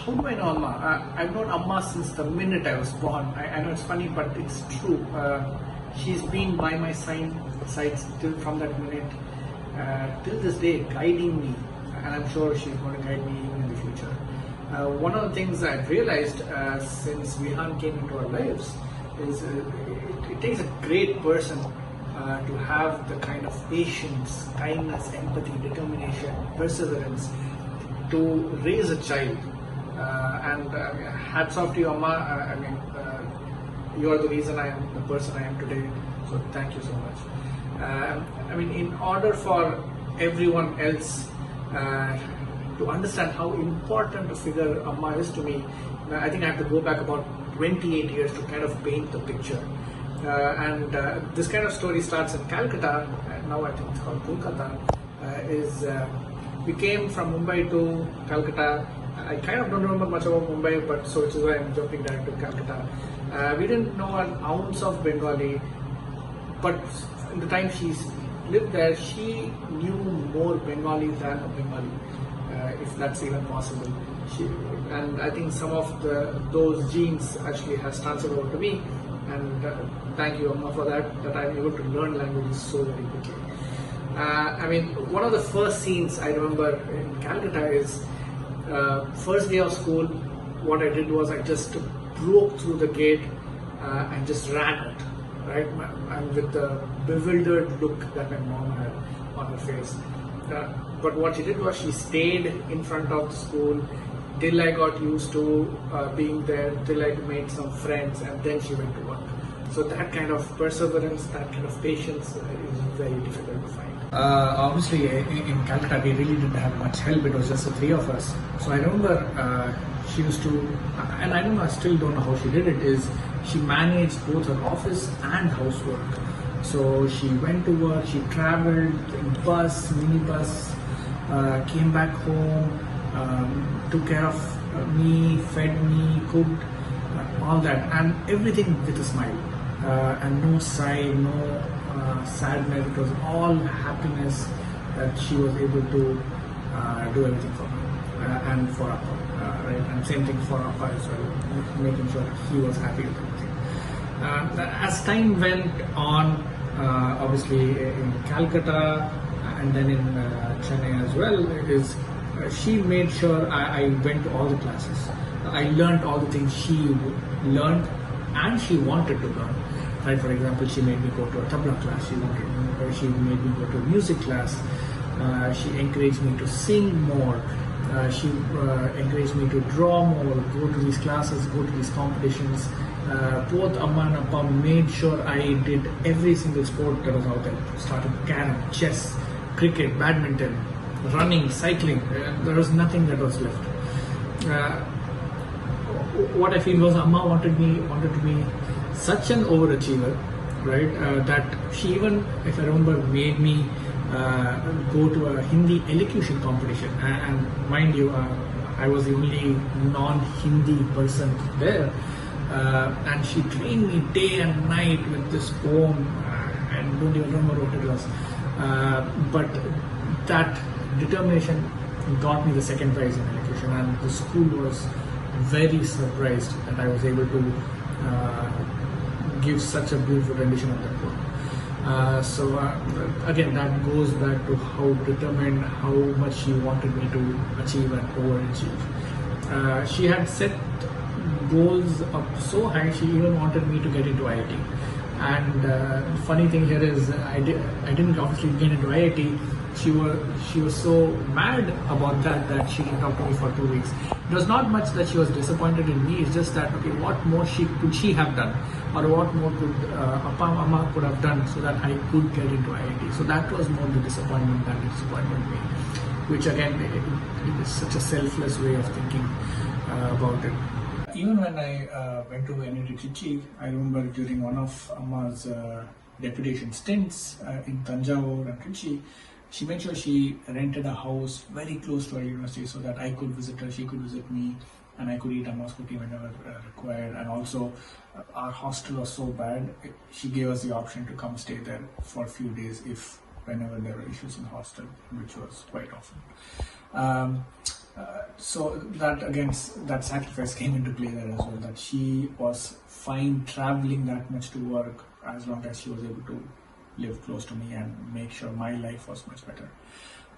how do I know Amma? I've known Amma since the minute I was born. I know it's funny, but it's true. She's been by my side till from that minute till this day, guiding me, and I'm sure she's going to guide me even in the future. One of the things I've realized since Vihan came into our lives is it takes a great person to have the kind of patience, kindness, empathy, determination, perseverance to raise a child. Hats off to you, Amma. You are the reason I am the person I am today. So thank you so much. In order for everyone else to understand how important a figure Amma is to me, I think I have to go back about 28 years to kind of paint the picture. This kind of story starts in Calcutta. Now I think it's called Kolkata. We came from Mumbai to Calcutta. I kind of don't remember much about Mumbai, but so which is why I'm jumping direct to Calcutta. We didn't know an ounce of Bengali, but in the time she lived there, she knew more Bengali than a Bengali, if that's even possible. And I think some of those genes actually has transferred over to me. And thank you, Amma, for that I'm able to learn languages so very quickly. One of the first scenes I remember in Calcutta is first day of school. What I did was I just broke through the gate and just ran out, right? And with the bewildered look that my mom had on her face. But what she did was she stayed in front of the school till I got used to being there, till I made some friends, and then she went to work. So that kind of perseverance, that kind of patience is very difficult to find. Obviously, in Calcutta, we really didn't have much help. It was just the three of us. So I remember she used to, and I still don't know how she did it, is she managed both her office and housework. So she went to work, she traveled in bus, minibus, came back home, took care of me, fed me, cooked, all that, and everything with a smile, and no sigh, no sadness. It was all happiness that she was able to do everything for me and for Appa, right? And same thing for Appa as well, making sure he was happy with everything. As time went on, obviously in Calcutta and then in Chennai as well, she made sure I went to all the classes. I learned all the things she learned and she wanted to learn. Right? For example, she made me go to a tabla class. She made me go to a music class. She encouraged me to sing more. She encouraged me to draw more, go to these classes, go to these competitions. Both Amma and Appa made sure I did every single sport that was out there. Started carom, chess, cricket, badminton, running, cycling. There was nothing that was left. What I feel was Amma wanted to be such an overachiever, right? That she even, if I remember, made me go to a Hindi elocution competition. And mind you, I was the only non-Hindi person there. And she trained me day and night with this poem. I don't even remember what it was. But that determination got me the second prize in elocution, and the school was very surprised that I was able to give such a beautiful rendition of that poem. Again, that goes back to how determined, how much she wanted me to achieve and overachieve. She had set goals up so high, she even wanted me to get into IIT. And the funny thing here is, I didn't obviously get into IIT. She was so mad about that she didn't talk to me for 2 weeks. It was not much that she was disappointed in me. It's just that, okay, what more could she have done, or what more could Appa Amma could have done so that I could get into IIT. So that was more the disappointment that disappointed me, which again, it is such a selfless way of thinking about it. Even when I went to NIT Trichy, I remember during one of Amma's deputation stints in Tanjavur and Trichy, she made sure she rented a house very close to our university so that I could visit her, she could visit me, and I could eat Amma's cooking whenever required. And also, our hostel was so bad, she gave us the option to come stay there for a few days whenever there were issues in the hostel, which was quite often. So that again, that sacrifice came into play there as well. That she was fine traveling that much to work as long as she was able to live close to me and make sure my life was much better.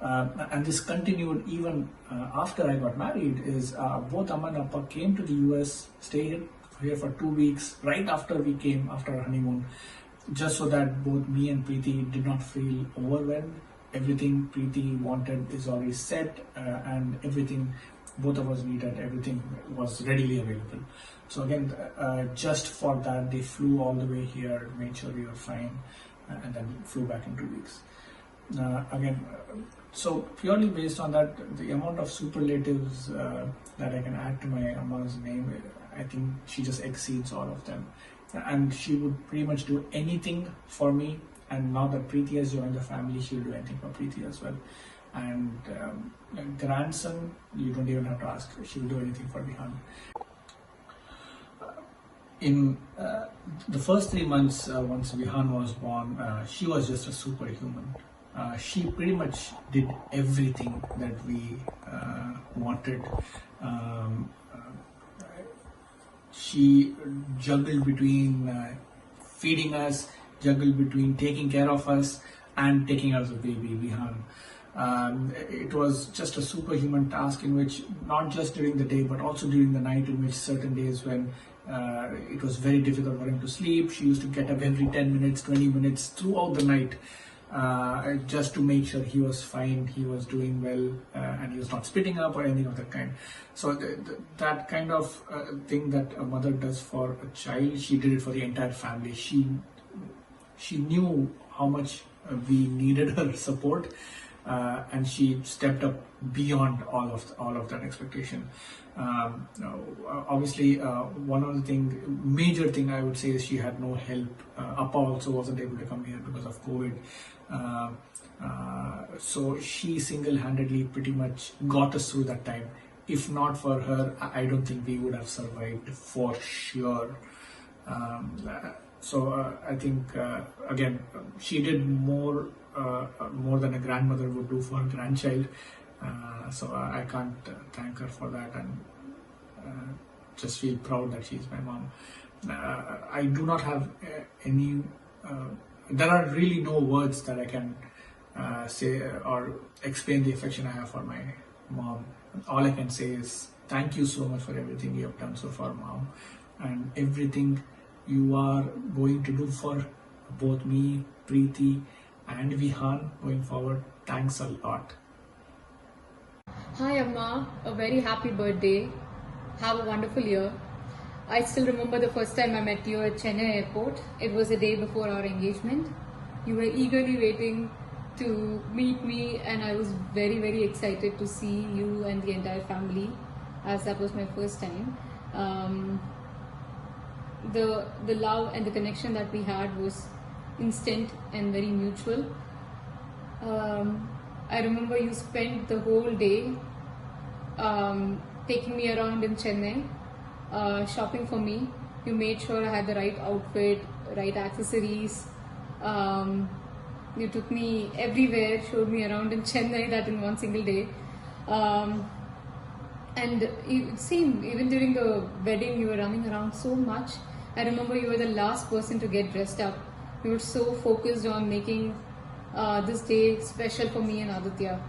And this continued even after I got married. Is both Amma and Appa came to the US, stayed here for 2 weeks right after we came after our honeymoon, just so that both me and Preeti did not feel overwhelmed. Everything Preeti wanted is already set, and everything both of us needed, everything was readily available. So again, just for that, they flew all the way here, made sure we were fine, and then flew back in 2 weeks. So purely based on that, the amount of superlatives that I can add to my Amma's name, I think she just exceeds all of them. And she would pretty much do anything for me. And now that Preeti has joined the family, she'll do anything for Preeti as well. And grandson, you don't even have to ask. She'll do anything for Vihan. In the first 3 months, once Vihan was born, she was just a superhuman. She pretty much did everything that we wanted. She juggled between feeding us, juggled between taking care of us and taking us a baby, Vihan. It was just a superhuman task in which, not just during the day but also during the night, in which certain days when it was very difficult for him to sleep, she used to get up every 10 minutes, 20 minutes throughout the night, just to make sure he was fine, he was doing well, and he was not spitting up or anything of that kind. So that kind of thing that a mother does for a child, she did it for the entire family. She knew how much we needed her support, and she stepped up beyond all of that expectation. Obviously, one of the major thing I would say is she had no help. Appa also wasn't able to come here because of COVID. So she single-handedly pretty much got us through that time. If not for her, I don't think we would have survived for sure. So I think again, she did more than a grandmother would do for a grandchild. So I can't thank her for that, and just feel proud that she's my mom. I do not have any. There are really no words that I can say or explain the affection I have for my mom. All I can say is thank you so much for everything you have done so far, Mom, and everything you are going to do for both me, Preeti, and Vihan going forward. Thanks a lot. Hi Amma, a very happy birthday. Have a wonderful year. I still remember the first time I met you at Chennai airport. It was a day before our engagement. You were eagerly waiting to meet me, and I was very, very excited to see you and the entire family, as that was my first time. The love and the connection that we had was instant and very mutual. I remember you spent the whole day taking me around in Chennai, shopping for me. You made sure I had the right outfit, right accessories. You took me everywhere, showed me around in Chennai, that in one single day. And it seemed, even during the wedding, you were running around so much. I remember you were the last person to get dressed up. You were so focused on making this day special for me and Aditya.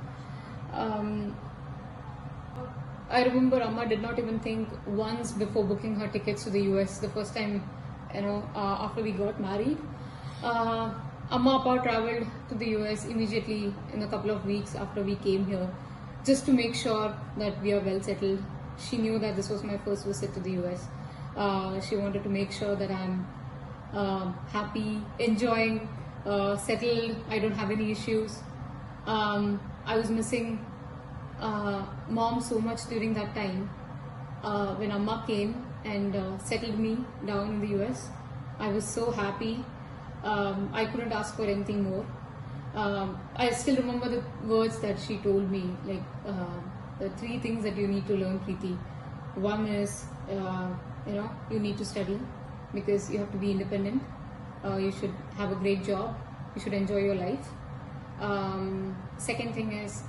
I remember Amma did not even think once before booking her tickets to the US the first time, after we got married. Amma Appa traveled to the US immediately in a couple of weeks after we came here, just to make sure that we are well settled. She knew that this was my first visit to the US. She wanted to make sure that I'm happy, enjoying, settled, I don't have any issues. I was missing Mom so much during that time. When Amma came and settled me down in the US, I was so happy. I couldn't ask for anything more. I still remember the words that she told me, like the 3 things that you need to learn, Preeti. One is, you need to study because you have to be independent. You should have a great job. You should enjoy your life. Second thing is,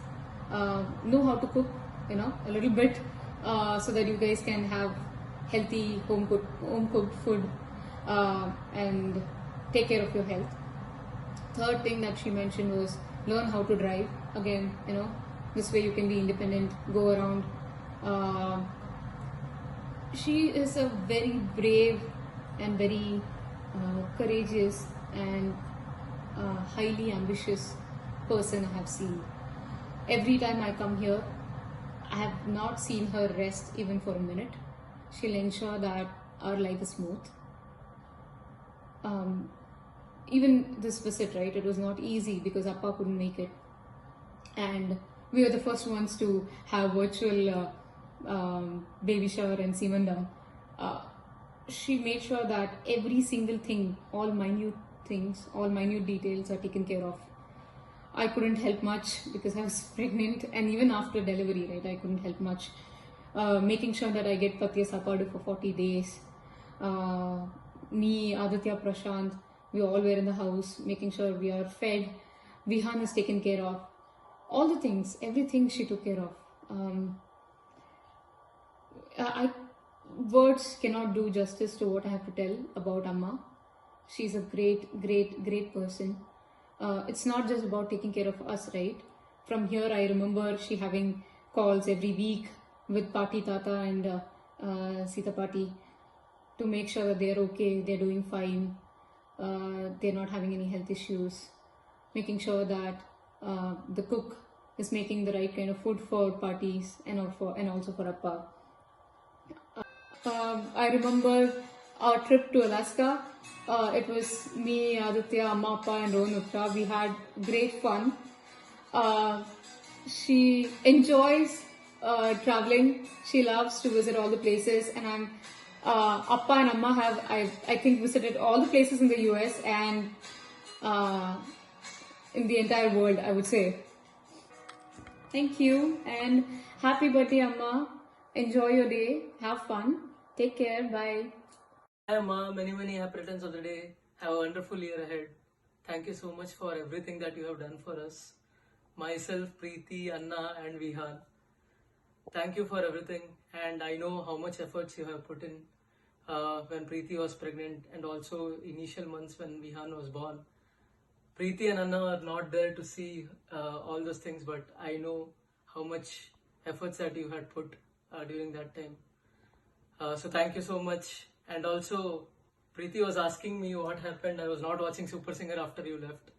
know how to cook a little bit, so that you guys can have healthy home cooked food, and take care of your health. Third thing that she mentioned was learn how to drive. Again, this way you can be independent, go around. She is a very brave and very courageous and highly ambitious person I have seen. Every time I come here, I have not seen her rest even for a minute. She'll ensure that our life is smooth. Even this visit, right, it was not easy because Appa couldn't make it. And we were the first ones to have virtual baby shower and Simanda. She made sure that every single thing, all minute things, all minute details are taken care of. I couldn't help much because I was pregnant, and even after delivery, right, I couldn't help much. Making sure that I get Patya Sapadu for 40 days. Me, Aditya, Prashant, we all were in the house, making sure we are fed. Vihan is taken care of. All the things, everything she took care of. Words cannot do justice to what I have to tell about Amma. She's a great person. It's not just about taking care of us, right? From here, I remember she having calls every week with Pati Tata and Sita Pati to make sure that they're okay, they're doing fine, they're not having any health issues, making sure that the cook is making the right kind of food for parties and also for Appa. I remember our trip to Alaska. It was me, Aditya, Amma, Appa and Rohan Uttra. We had great fun. She enjoys traveling. She loves to visit all the places, and Appa and Amma have, I think, visited all the places in the US and in the entire world, I would say. Thank you, and happy birthday, Amma. Enjoy your day. Have fun. Take care. Bye. Hi Amma, many happy returns of the day. Have a wonderful year ahead. Thank you so much for everything that you have done for us. Myself, Preeti, Anna and Vihan. Thank you for everything, and I know how much efforts you have put in when Preeti was pregnant and also initial months when Vihan was born. Preeti and Anna are not there to see all those things, but I know how much efforts that you had put during that time. So thank you so much. And also, Preeti was asking me what happened. I was not watching Super Singer after you left.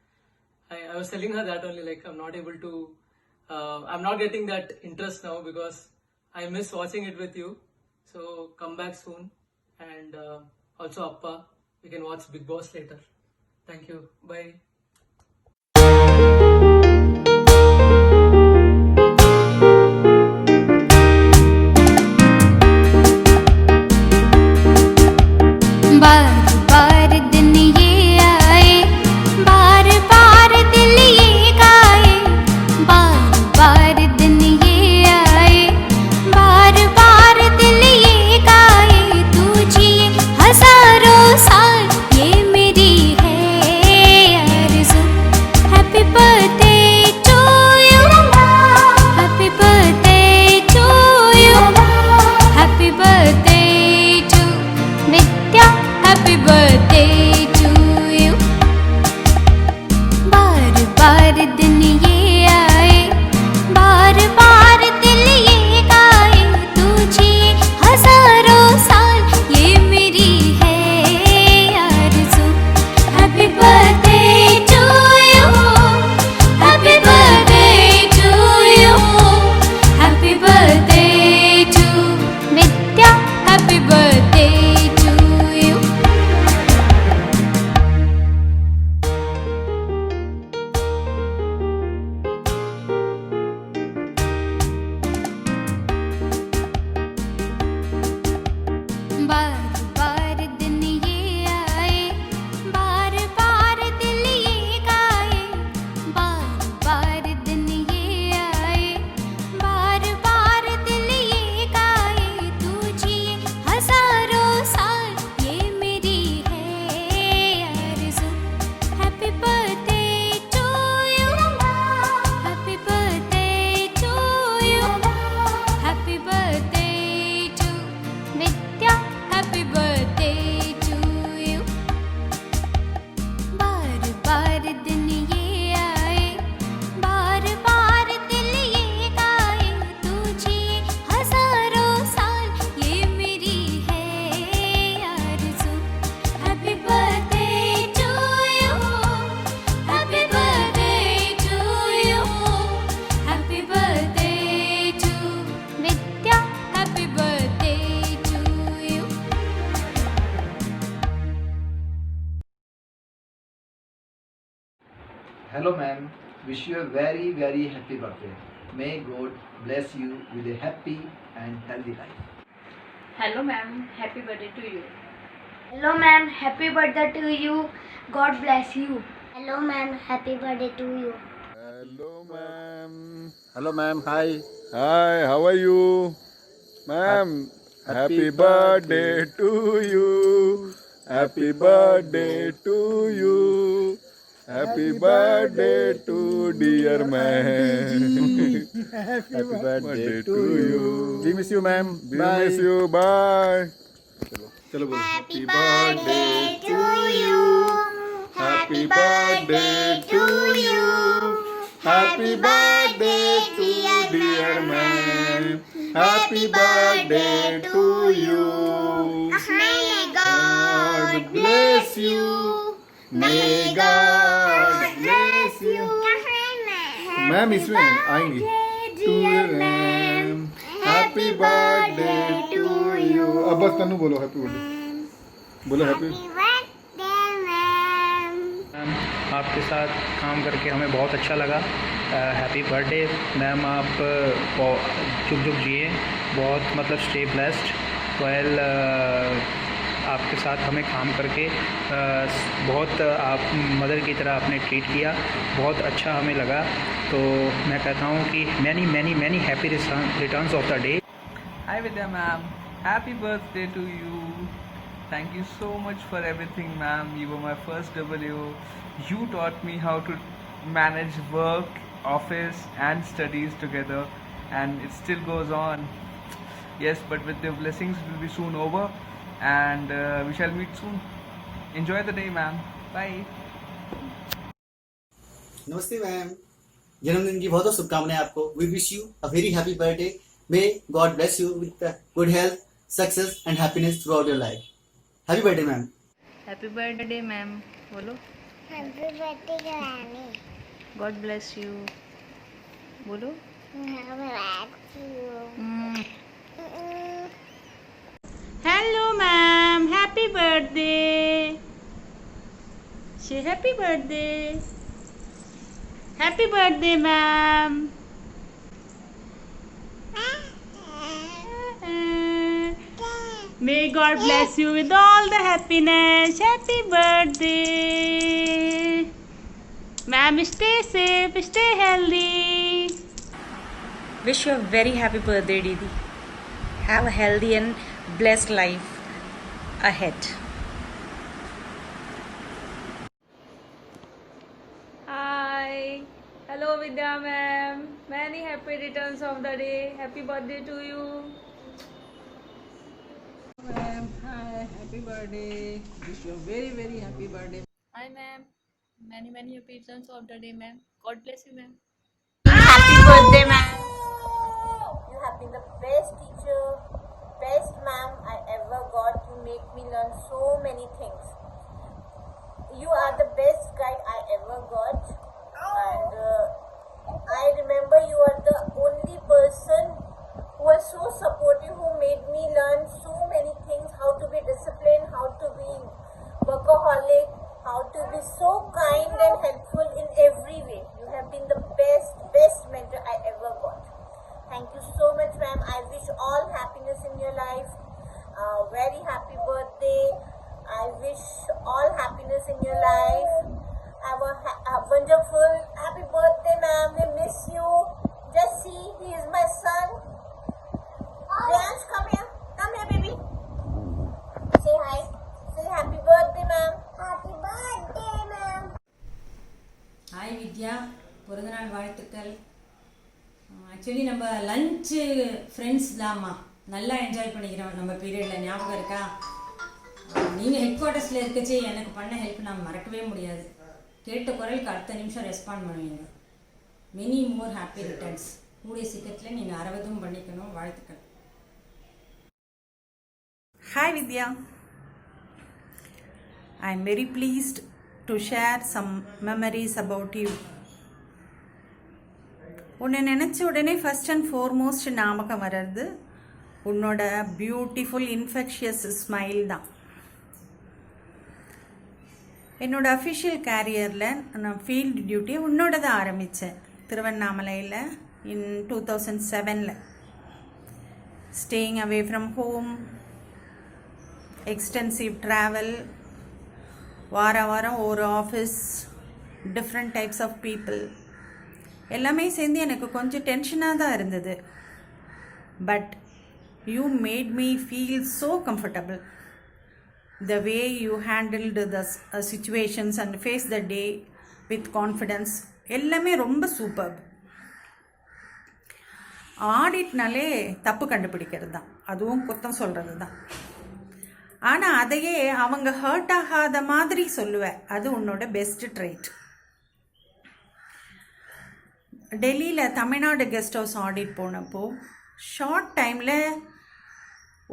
I was telling her that only, like, I'm not able to, I'm not getting that interest now because I miss watching it with you. So come back soon. And also Appa, we can watch Bigg Boss later. Thank you. Bye. Hello ma'am, wish you a very very happy birthday. May God bless you with a happy and healthy life. Hello ma'am, happy birthday to you. Hello ma'am, happy birthday to you. God bless you. Hello ma'am, happy birthday to you. Hello, ma'am. Hello, ma'am. Hi. Hi, how are you? Ma'am, happy birthday to you. Happy birthday to you. Happy birthday to dear man. Happy birthday to you. you. We miss you, ma'am. We Bye. miss you. Bye. चलो बोलो. Happy birthday to you. Happy birthday to you. Happy birthday to dear man. Happy birthday to you. May God bless you. May God bless you. Ma'am इसमें आएंगी. Ma'am happy birthday to you. अब बस तनु बोलो happy birthday. बोलो happy. Ma'am आपके साथ काम करके हमें बहुत अच्छा लगा. Happy birthday ma'am. आप जुग जुग जिए. बहुत मतलब स्टे ब्लेस्ड. वेल आपके साथ हमें काम करके बहुत आप मदर की तरह आपने ट्रीट किया. बहुत अच्छा हमें लगा. तो मैं कहता हूँ कि many many many happy returns of the day. Hi Vidya ma'am, happy birthday to you. Thank you so much for everything ma'am. You were my first W. You taught me how to manage work, office and studies together, and it still goes on. Yes, but with your blessings it will be soon over, and we shall meet soon. Enjoy the day ma'am. Bye. नमस्ते ma'am, जन्मदिन की बहुत बहुत शुभकामनाएं आपको. We wish you a very happy birthday. May God bless you with good health, success and happiness throughout your life. Happy birthday ma'am. Happy birthday ma'am. बोलो. Happy birthday Granny. God bless you. बोलो. Hello ma'am, happy birthday. Say happy birthday. Happy birthday ma'am. May God bless you with all the happiness. Happy birthday. Ma'am, stay safe, stay healthy. Wish you a very happy birthday, Didi. Have a healthy and blessed life ahead. Hi. Hello Vidya ma'am. Many happy returns of the day. Happy birthday to you. Ma'am, hi, happy birthday. Wish you a very very happy birthday. Hi ma'am. Many many happy returns of the day ma'am. God bless you ma'am. Happy birthday, ma'am. You have been the best teacher, best ma'am I ever got. You make me learn so many things. You are the best guide I ever got, and I remember you are the only person who was so supportive, who made me learn so many things, how to be disciplined, how to be workaholic, how to be so kind and helpful in every way. You have been the best mentor I ever got. Thank you so much ma'am. I wish all happiness in your life. Very happy birthday. I wish all happiness in your life. Have a wonderful happy birthday ma'am. We miss you. Just see, he is my son. Ryansh, come here baby. Say hi. Say happy birthday ma'am. Happy birthday ma'am. Hi Vidya, பிறந்தநாள் வாழ்த்துக்கள். Actually நம்ம lunch friends தாம்மா, நல்லா enjoy பண்ணிக்கிறோம் நம்ம பீரியடில். ஞாபகம் இருக்கா? நீங்கள் ஹெட் குவார்ட்டர்ஸில் இருக்கச்சே எனக்கு பண்ண ஹெல்ப் நான் மறக்கவே முடியாது. கேட்ட குரலுக்கு அடுத்த நிமிஷம் ரெஸ்பாண்ட் பண்ணுவீங்க. Many more happy returns. கூடிய சீக்கிரத்தில் நீங்கள் 60 பண்ணிக்கணும். வாழ்த்துக்கள். Hi Vidya. I am very pleased to share some memories about you. உன்னை நினச்ச உடனே ஃபர்ஸ்ட் அண்ட் ஃபோர்மோஸ்ட் ஞாபகம் வர்றது உன்னோட பியூட்டிஃபுல் இன்ஃபெக்ஷியஸ் ஸ்மைல் தான். என்னோட அஃபிஷியல் கேரியரில் நான் ஃபீல்டு டியூட்டி உன்னோட தான் ஆரம்பித்தேன் திருவண்ணாமலையில் in 2007. Staying away from home, extensive travel, வாரம் ஒரு office, different types of people, எல்லாமே சேர்ந்து எனக்கு கொஞ்சம் டென்ஷனாக தான் இருந்தது. But you made me feel so comfortable. The way you handled the situations and faced the day with confidence எல்லாமே ரொம்ப சூப்பர். ஆடிட்னாலே தப்பு கண்டுபிடிக்கிறது தான், அதுவும் குத்தம் சொல்கிறது தான். ஆனால் அதையே அவங்க ஹர்ட் ஆகாத மாதிரி சொல்லுவேன். அது உன்னோட பெஸ்ட் ட்ரைட். டெல்லியில் தமிழ்நாடு கெஸ்ட் ஹவுஸ் ஆடிட் போனப்போ ஷார்ட் டைமில்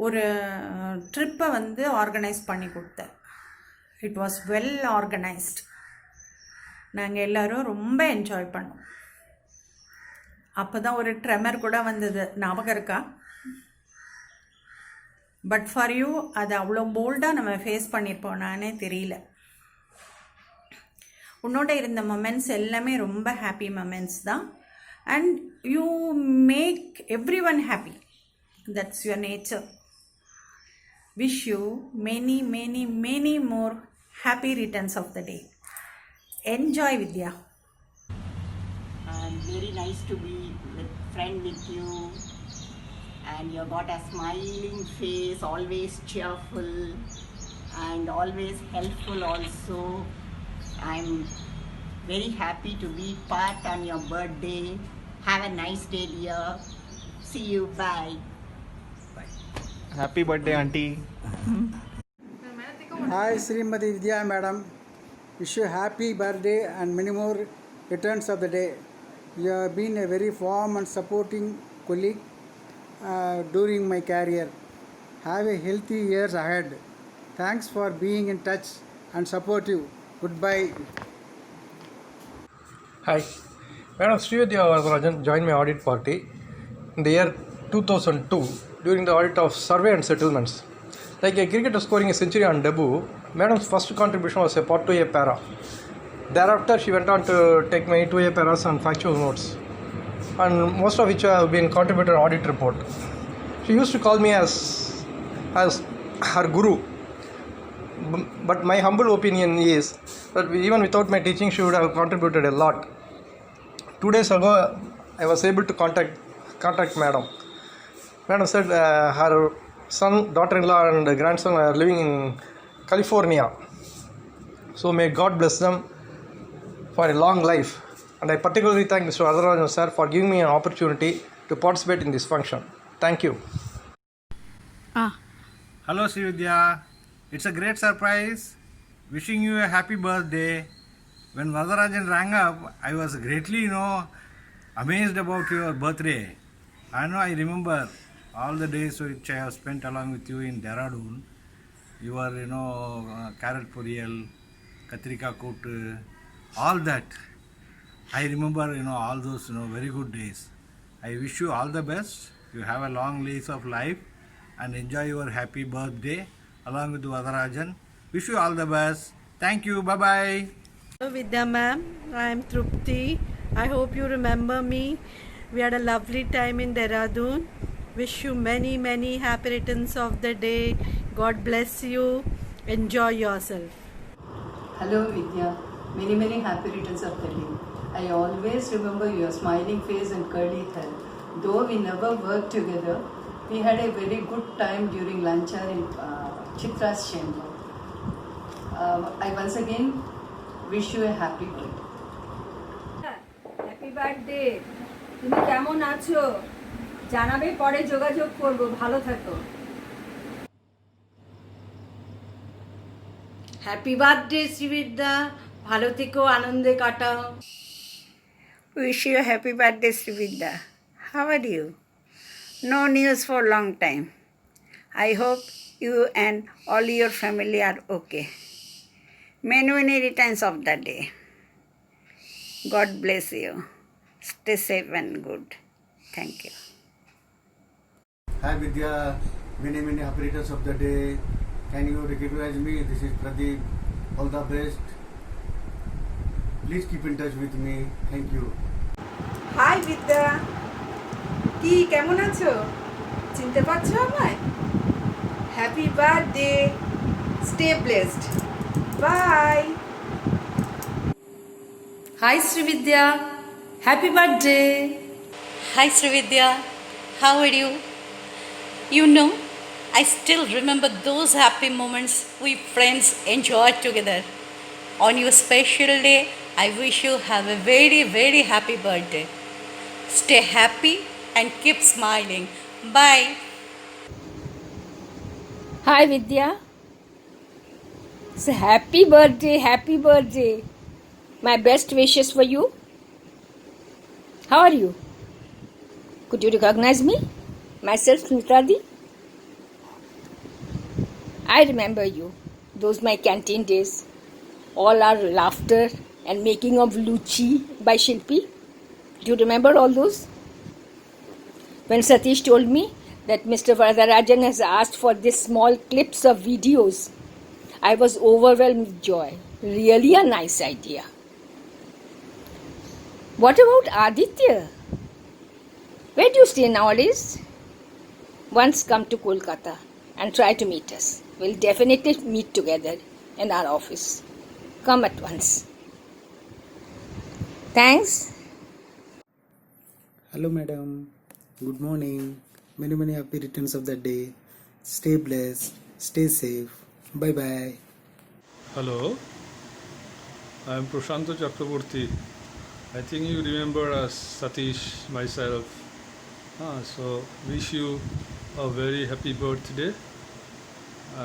ஒரு ட்ரிப்பை ஆர்கனைஸ் பண்ணி கொடுத்தேன். It was well organised. நாங்கள் எல்லோரும் ரொம்ப என்ஜாய் பண்ணோம். அப்போ தான் ஒரு ட்ரெமர் கூட வந்தது, ஞாபகம் இருக்கா? பட் ஃபார் யூ அது அவ்வளோ போல்டாக நம்ம ஃபேஸ் பண்ணியிருப்போனானே தெரியல. உன்னோட இருந்த மொமெண்ட்ஸ் எல்லாமே ரொம்ப ஹாப்பி மொமெண்ட்ஸ் தான். And you make everyone happy. That's your nature. Wish you many, many, many more happy returns of the day. Enjoy, Vidya. And very nice to be friend with you. And you got a smiling face, always cheerful and always helpful also. I'm very happy to be part on your birthday. Have a nice day, dear. See you. Bye. Happy birthday, auntie. Hi, Srimati Vidya madam. Wish you happy birthday and many more returns of the day. You have been a very warm and supporting colleague during my career. Have a healthy years ahead. Thanks for being in touch and supportive. Goodbye. Hi, Madam Srividya Varadarajan joined my audit party in the year 2002 during the audit of survey and settlements. Like a cricketer scoring a century on debut, Madam's first contribution was a part 2A para. Thereafter, she went on to take many 2A paras and factual notes, and most of which have been contributed audit report. She used to call me as her guru. But my humble opinion is that even without my teaching, she would have contributed a lot. 2 days ago, I was able to contact Madam. Madam said her son, daughter-in-law and grandson are living in California. So may God bless them for a long life. And I particularly thank Mr. Varadarajan sir for giving me an opportunity to participate in this function. Thank you. Hello Srividya. It's a great surprise. Wishing you a happy birthday. When Varadarajan rang up, I was greatly, amazed about your birthday. I remember all the days which I have spent along with you in Dehradun. You were, carrot poriyal, katrika koot, all that. I remember, all those, very good days. I wish you all the best. You have a long lease of life and enjoy your happy birthday along with Varadarajan. Wish you all the best. Thank you. Bye-bye. Hello Vidya ma'am, I am Trupti. I hope you remember me. We had a lovely time in Dehradun. Wish you many, many happy returns of the day. God bless you. Enjoy yourself. Hello Vidya, many, many happy returns of the day. I always remember your smiling face and curly hair. Though we never worked together, we had a very good time during lunch hour in Chitra's chamber. I once again wish you a happy birthday. Happy birthday. তুমি কেমন আছো জানাবে, পরে যোগাযোগ করব। ভালো থাকো। Happy birthday Srividya, ভালো থেকো, আনন্দে কাটাও। Wish you a happy birthday Srividya. How are you? No news for long time. I hope you and all your family are okay. Many, many returns of the day. God bless you. Stay safe and good. Thank you. Hi Vidya, many, many happy returns of the day. Can you recognize me? This is Pradeep. all the best. Please keep in touch with me. Thank you. Hi Vidya, কি কেমন আছো? চিনতে পারছো আমায়? Happy birthday, stay blessed, bye. Hi Srividya, happy birthday. Hi Srividya, how are you? You know, I still remember those happy moments we friends enjoyed together. On your special day, I wish you have a very, very happy birthday. Stay happy and keep smiling. Bye. Hi Vidya. So happy birthday, happy birthday. My best wishes for you. How are you? Could you recognize me? Myself, Smitadi. I remember you. Those my canteen days. All our laughter and making of Luchi by Shilpi. Do you remember all those? When Satish told me that Mr. Varadarajan has asked for these small clips of videos, I was overwhelmed with joy. Really a nice idea. What about Aditya? Where do you stay nowadays? Once come to Kolkata and try to meet us. We'll definitely meet together in our office. Come at once. Thanks. Hello, madam. Good morning. Many, many happy returns of the day. Stay blessed. Stay safe. Bye bye. Hello, I am Prashanto Chakraborty. I think you remember us, Satish, myself. So wish you a very happy birthday,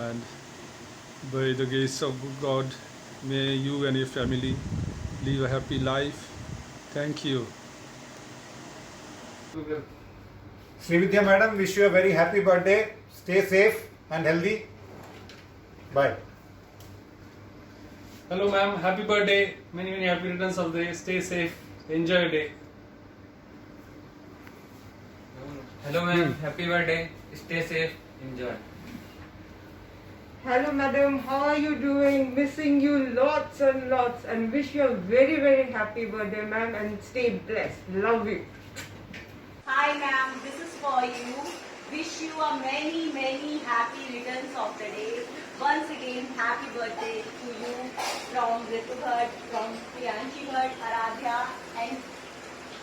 and by the grace of God, may you and your family live a happy life. Thank you. Srividya madam, wish you a very happy birthday. Stay safe and healthy. Bye. Hello ma'am, happy birthday. Many, many happy returns of the day. Stay safe. Enjoy your day. Hello ma'am, happy birthday. Stay safe. Enjoy. Hello madam, how are you doing? Missing you lots and lots, and wish you a very, very happy birthday ma'am, and stay blessed. Love you. Hi ma'am, this is for you. Wish you a many, many happy returns of the day. Once again, happy birthday to you from Ritu Bhatt, from Priyanshi Bhatt, Aradhya and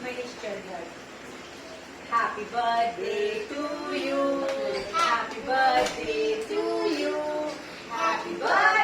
Manish Bhatt. Happy birthday to you. Happy birthday to you. Happy birthday.